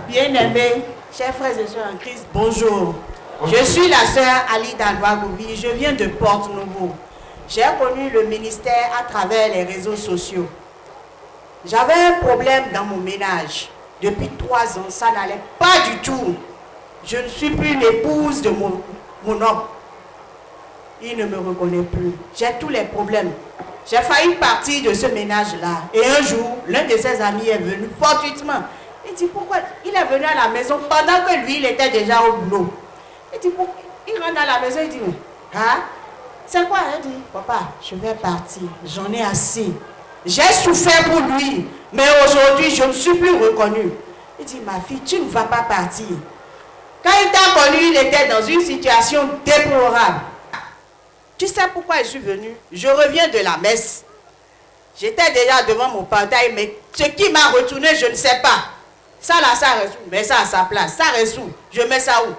Bien-aimés, chers frères et sœurs en Christ, bonjour. Je suis la sœur Ali Dandoagovi, je viens de Porte-Nouveau. J'ai connu le ministère à travers les réseaux sociaux. J'avais un problème dans mon ménage. Depuis 3 ans, ça n'allait pas du tout. Je ne suis plus l'épouse de mon homme. Il ne me reconnaît plus. J'ai tous les problèmes. J'ai failli partir de ce ménage-là. Et un jour, l'un de ses amis est venu fortuitement. Il dit pourquoi? Il est venu à la maison pendant que lui, il était déjà au boulot. Il dit pourquoi? Il rentre dans la maison, il dit hein? C'est quoi? Il dit papa, je vais partir. J'en ai assez. J'ai souffert pour lui. Mais aujourd'hui, je ne suis plus reconnu. Il dit ma fille, tu ne vas pas partir. Quand il t'a connu, il était dans une situation déplorable. Tu sais pourquoi je suis venu? Je reviens de la messe. J'étais déjà devant mon portail, mais ce qui m'a retourné, je ne sais pas. Ça là, ça résout. Mets ça à sa place. Ça résout. Je mets ça où?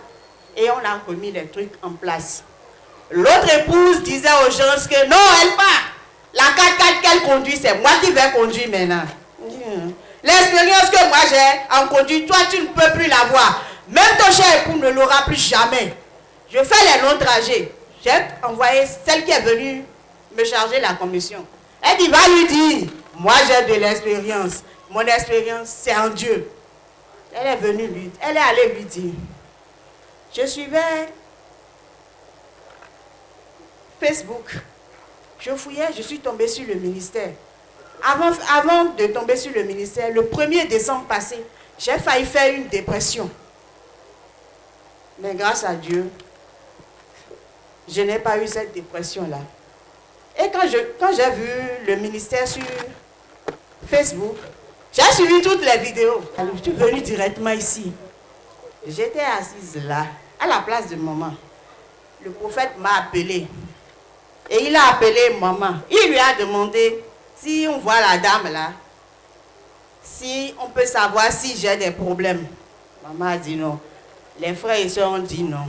Et on a remis les trucs en place. L'autre épouse disait aux gens que non, elle part. La 4x4 qu'elle conduit, c'est moi qui vais conduire maintenant. L'expérience que moi j'ai en conduite, toi tu ne peux plus l'avoir. Même ton cher époux ne l'aura plus jamais. Je fais les longs trajets. J'ai envoyé celle qui est venue me charger la commission. Elle dit, va lui dire, moi j'ai de l'expérience. Mon expérience, c'est en Dieu. Elle est venue lui, elle est allée lui dire. Je suivais Facebook. Je fouillais, je suis tombée sur le ministère. Avant de tomber sur le ministère, le 1er décembre passé, j'ai failli faire une dépression. Mais grâce à Dieu, je n'ai pas eu cette dépression-là. Et quand j'ai vu le ministère sur Facebook, j'ai suivi toutes les vidéos. Alors, je suis venue directement ici. J'étais assise là, à la place de maman. Le prophète m'a appelé. Et il a appelé maman. Il lui a demandé si on voit la dame là, si on peut savoir si j'ai des problèmes. Maman a dit non. Les frères et sœurs ont dit non.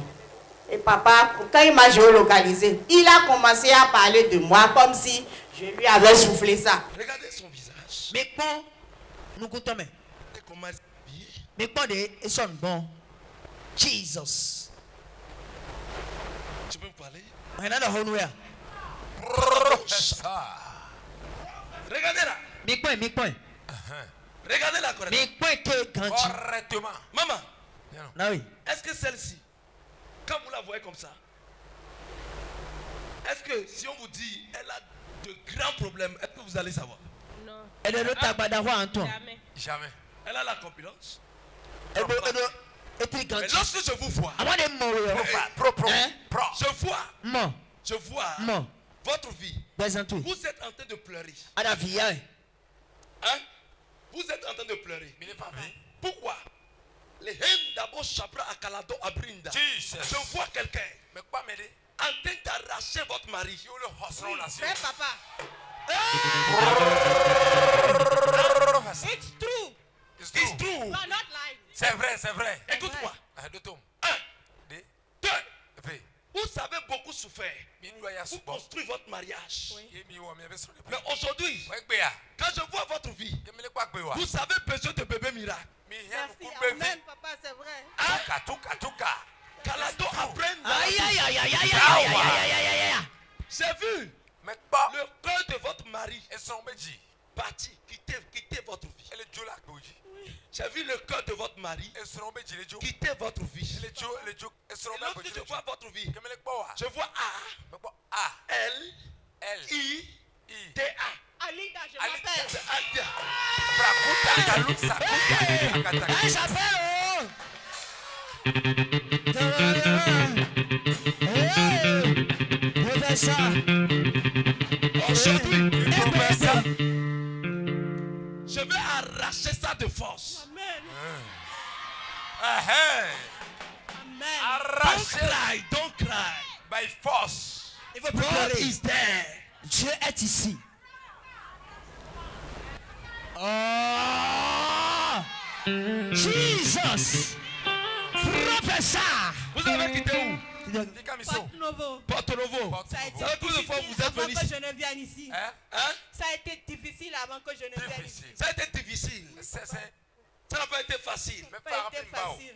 Et papa, quand il m'a géolocalisé, il a commencé à parler de moi comme si je lui avais soufflé ça. Regardez son visage. Mais quand nous comptons, mais quand ils sont bons, Jesus. Tu peux me parler? Regardez là. Mais quoi? Regardez là correctement. Correctement. Maman, Ah oui. est-ce que celle-ci, quand vous la voyez comme ça, est-ce que si on vous dit elle a de grands problèmes, est-ce que vous allez savoir? Non. Elle est l'autre Abadawa Antoine. Jamais. Jamais. Elle a la compétence. Mais lorsque je vous vois, je vois votre vie. Vous êtes en train de pleurer. Hein? Vous êtes en train de pleurer. Pourquoi? Les hymnes d'abord Chabra à Kalado à Brinda. Je vois quelqu'un en train d'arracher votre mari. Frère papa. It's true. It's true. You are not lying. C'est vrai. Écoute-moi. 1, 2. Vous savez beaucoup souffert pour construire votre mariage. Oui. Mais aujourd'hui, quand je vois votre vie, vous avez besoin de bébé miracle. Merci. Amen, papa, c'est vrai. Kalado apprend. J'ai vu le cœur de votre mari parti, quitter votre vie. J'ai vu le cœur de votre mari quitter votre vie. Et lorsque je vois votre vie, je vois A, L, I, T, A. Alida, je m'appelle. Aujourd'hui, je vais arracher ça de force. Amen. Amen. Don't cry. By force. Il faut God pleurer. is there. Dieu est ici. Oh! Jesus! Professeur! Vous avez quitté où? Porte Novo. Porte Novo. Ça a été Ça fait combien de fois que vous êtes avant venu que ici? je ne vienne ici. Hein? Ça a été difficile avant que je ne vienne ici. Ça a été difficile. Ça n'a pas été facile. Ça n'a pas été facile.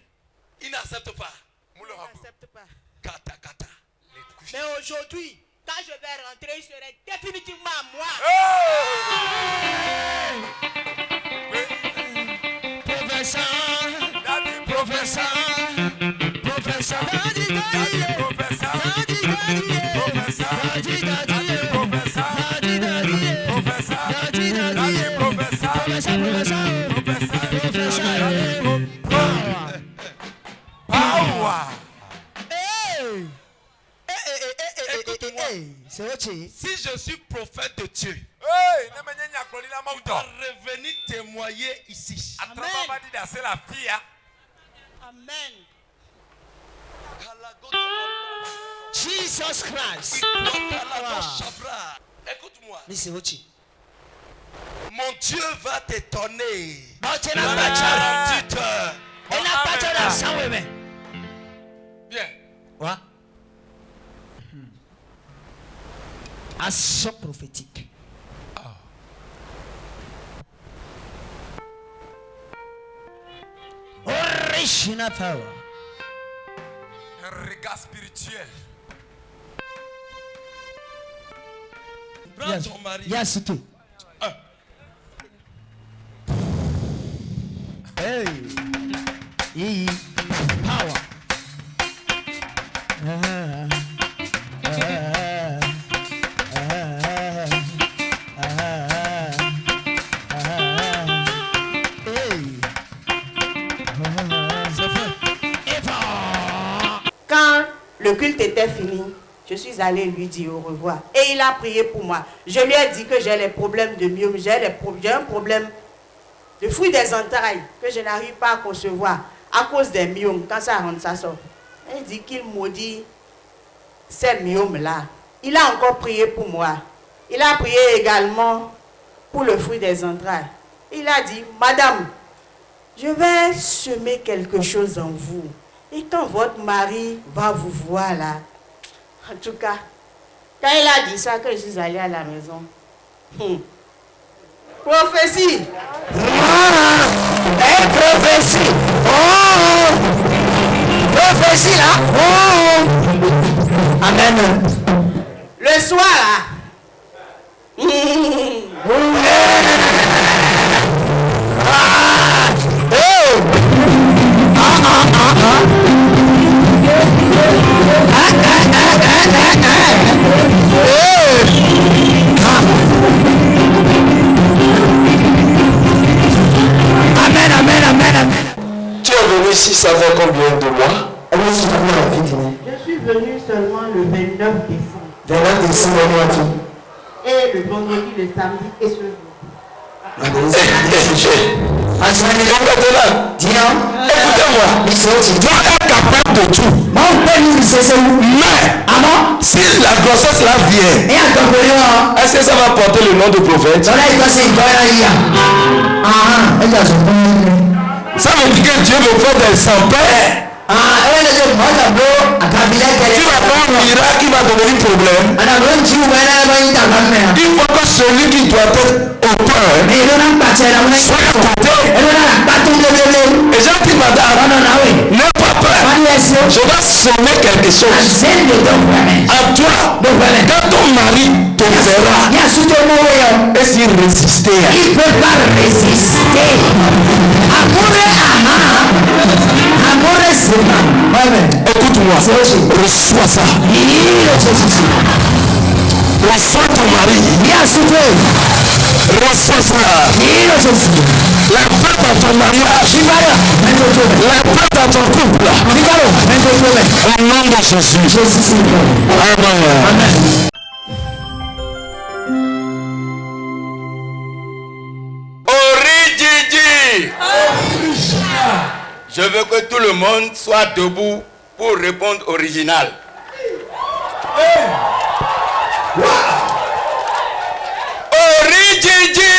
Il n'accepte pas. Il n'accepte pas. Kata, kata. Mais aujourd'hui, quand je vais rentrer, il serait définitivement à moi. Professeur! Professeur! Professeur! Si je suis prophète de Dieu, je dois revenir témoigner ici. Amen. Amen. Jesus Christ. Écoute-moi. Mon Mon Dieu va t'étonner. Dieu Dans n'a les pas 48 heures. Elle n'a pas de l'argent, oui, mais. Bien. Quoi? Action prophétique. Original power. Un regard spirituel. Prends Yes. ton mari. Yes, tout. Hey. Yee. Power. Quand le culte était fini, je suis allée lui dire au revoir. Et il a prié pour moi. Je lui ai dit que j'ai les problèmes de myome, j'ai un problème de fruit des entrailles que je n'arrive pas à concevoir à cause des myomes. Quand ça rentre, ça sort. Il dit qu'il maudit ces myomes-là. Il a encore prié pour moi. Il a prié également pour le fruit des entrailles. Il a dit, Madame, je vais semer quelque chose en vous. Et quand votre mari va vous voir là, en tout cas, quand il a dit ça, que je suis allée à la maison. Prophétie. Prophétie. Oh! Prophétie là. Oh! Amen. Le soir là. Tu es venu ici, ça fait combien de mois? Je suis venue seulement le 29 décembre. 29 décembre. Et le vendredi, le samedi et ce jour. Écoutez-moi, Dieu est capable de tout. Mais, si la grossesse là vient, est-ce que ça va porter le nom de prophète? Ça veut dire que Dieu veut faire des sans-pères. Tu vas faire un miracle qui va devenir problème. Il faut que celui qui doit être au cœur soit à côté. Et j'ai dit, madame, n'aie pas peur. Je vais sonner quelque chose à toi. Quand ton mari te verra, et s'il résister, Il ne peut pas résister. écoute-moi, reçois ça. Reçois ton mari. Reçois ça. La paix dans ton mariage. La paix dans ton couple. Au nom de Jésus. Amen. Orijiji. Je veux que tout le monde soit debout pour répondre original. Orijiji.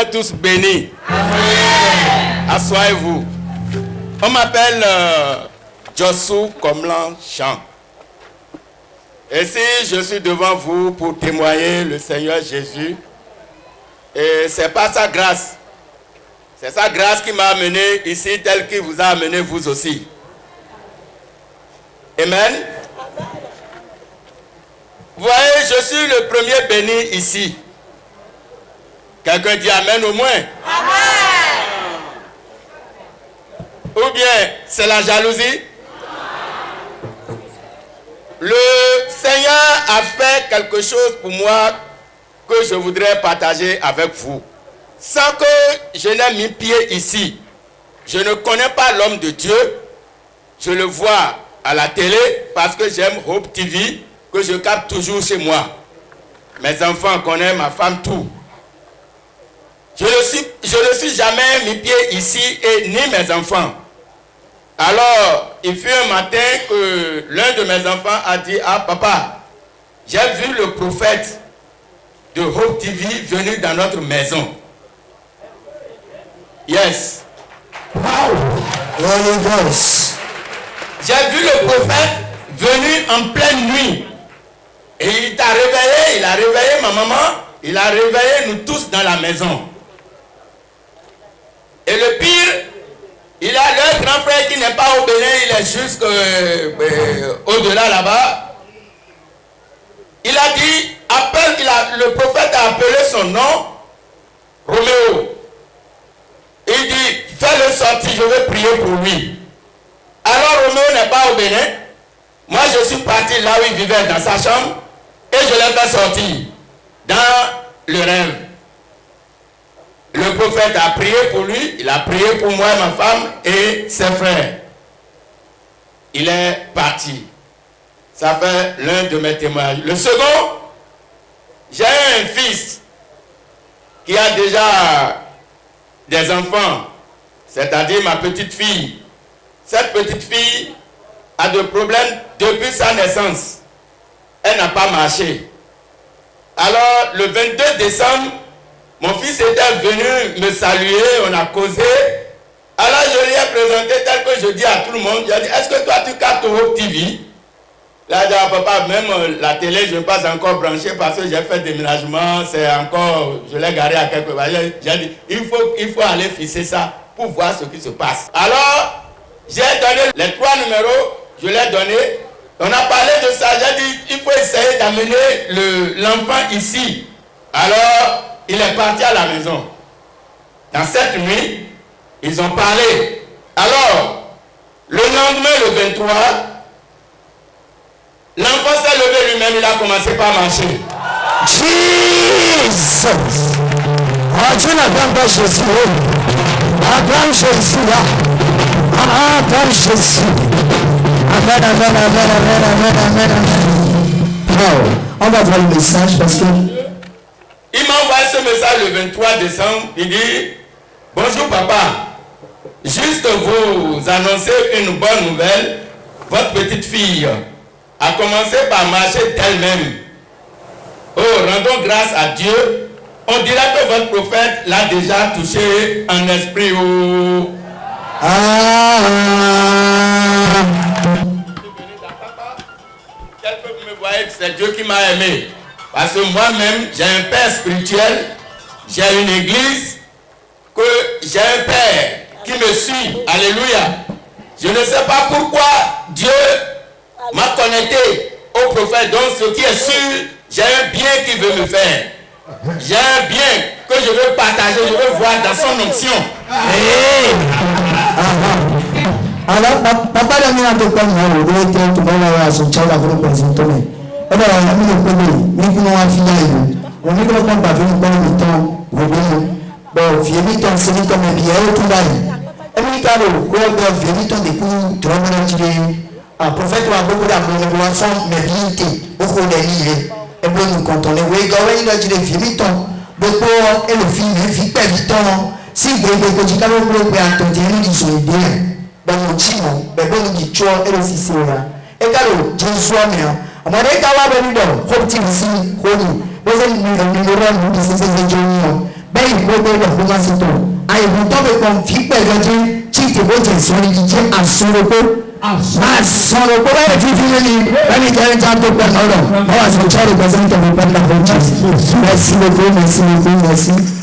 êtes tous bénis. Assoyez-vous. On m'appelle Jossou Komlan Chan. Et si je suis devant vous pour témoigner le Seigneur Jésus, et c'est pas sa grâce. C'est sa grâce qui m'a amené ici, tel qu'il vous a amené vous aussi. Amen. Vous voyez, je suis le premier béni ici. Quelqu'un dit Amen au moins. Amen. Ou bien, c'est la jalousie? Le Seigneur a fait quelque chose pour moi que je voudrais partager avec vous. Sans que je n'ai mis pied ici, je ne connais pas l'homme de Dieu. Je le vois à la télé parce que j'aime Hope TV, que je capte toujours chez moi. Mes enfants connaissent, ma femme, tout. Je ne suis jamais mis pied ici et ni mes enfants. Alors, il fut un matin que l'un de mes enfants a dit, ah papa, j'ai vu le prophète de Hope TV venir dans notre maison. Yes. Wow. Holy Ghost. J'ai vu le prophète venir en pleine nuit. Et il t'a réveillé, il a réveillé ma maman, il a réveillé nous tous dans la maison. Et le pire, il a leur grand frère qui n'est pas au Bénin, il est juste au-delà là-bas. Il a dit, le prophète a appelé son nom, Roméo. Il dit, fais-le sortir, je vais prier pour lui. Alors Roméo n'est pas au Bénin. Moi je suis parti là où il vivait dans sa chambre et je l'ai fait sortir dans le rêve. Le prophète a prié pour lui, il a prié pour moi, ma femme et ses frères. Il est parti. Ça fait l'un de mes témoignages. Le second, j'ai un fils qui a déjà des enfants, c'est-à-dire ma petite fille. Cette petite fille a des problèmes depuis sa naissance. Elle n'a pas marché. Alors, le 22 décembre, mon fils était venu me saluer, on a causé. Alors, je lui ai présenté tel que je dis à tout le monde. Il a dit, est-ce que toi, tu captes Hope TV? Là, j'ai dit, ah, papa, même la télé, je ne vais pas encore brancher parce que j'ai fait déménagement. C'est encore, je l'ai garé à quelque part. J'ai dit, il faut aller fixer ça pour voir ce qui se passe. Alors, j'ai donné les 3 numéros, je l'ai donné. On a parlé de ça, j'ai dit, il faut essayer d'amener l'enfant ici. Alors, il est parti à la maison. Dans cette nuit, ils ont parlé. Alors, le lendemain, le 23, l'enfant s'est levé lui-même, il a commencé par marcher. Jesus! Ah, tu n'as pas Jésus. Ah, grand Jésus là. Ah, grand Jésus. Amen, amen, amen, amen, amen, amen, amen. Wow. On va voir le message parce que... Il m'a envoyé ce message le 23 décembre. Il dit, bonjour papa. Juste vous annoncer une bonne nouvelle. Votre petite fille a commencé par marcher d'elle-même. Oh, rendons grâce à Dieu. On dirait que votre prophète l'a déjà touché en esprit. Oh. Quel peuple me voyait que c'est Dieu qui m'a aimé. Parce que moi-même, j'ai un père spirituel, j'ai une église, que j'ai un père qui me suit. Alléluia. Je ne sais pas pourquoi Dieu m'a connecté au prophète. Donc ce qui est sûr, j'ai un bien qu'il veut me faire. J'ai un bien que je veux partager, je veux voir dans son onction. Alors, papa l'a mis en tout cas, il a été tout le monde à son tchao, la représentant. Eh bien, on a mis le premier, mais qui n'ont pas fini. On dit que le monde va venir dans le temps, bon, vieux temps, c'est le temps, mais bien, tout va y. Et puis, quand le vieux temps des coups, tu vas me dire, un prophète a beaucoup d'amour, mais l'enfant, mais bien, beaucoup d'élire. Et puis, nous, quand on est, oui, quand il a dit les vieux temps, beaucoup, et le film, il vit pas du temps. Si vous voulez que tu as le bleu, mais attendez, nous disons bien. Dans mon timon, mais bon, nous disons, et le fils, et quand le Dieu soit bien. Amadé kawa benido, hope TV si honi. Boze ni numéro nous disons c'est Johnny. Ben ìgbógbó rẹ̀ kó má sí tọ̀ àìkú tó fi kàn fi pẹ̀lú ọdún tí ìdìbò tẹ̀ sọ́ni jíjẹ́ àsọ̀rọ̀kó àsọ̀rọ̀kó báyìí fífi ní ẹni jẹ́ ẹja tó pẹ́ lọ́rọ̀ wọ́n wá sí church representative of the Pentecostal church. Merci beaucoup, merci beaucoup, merci.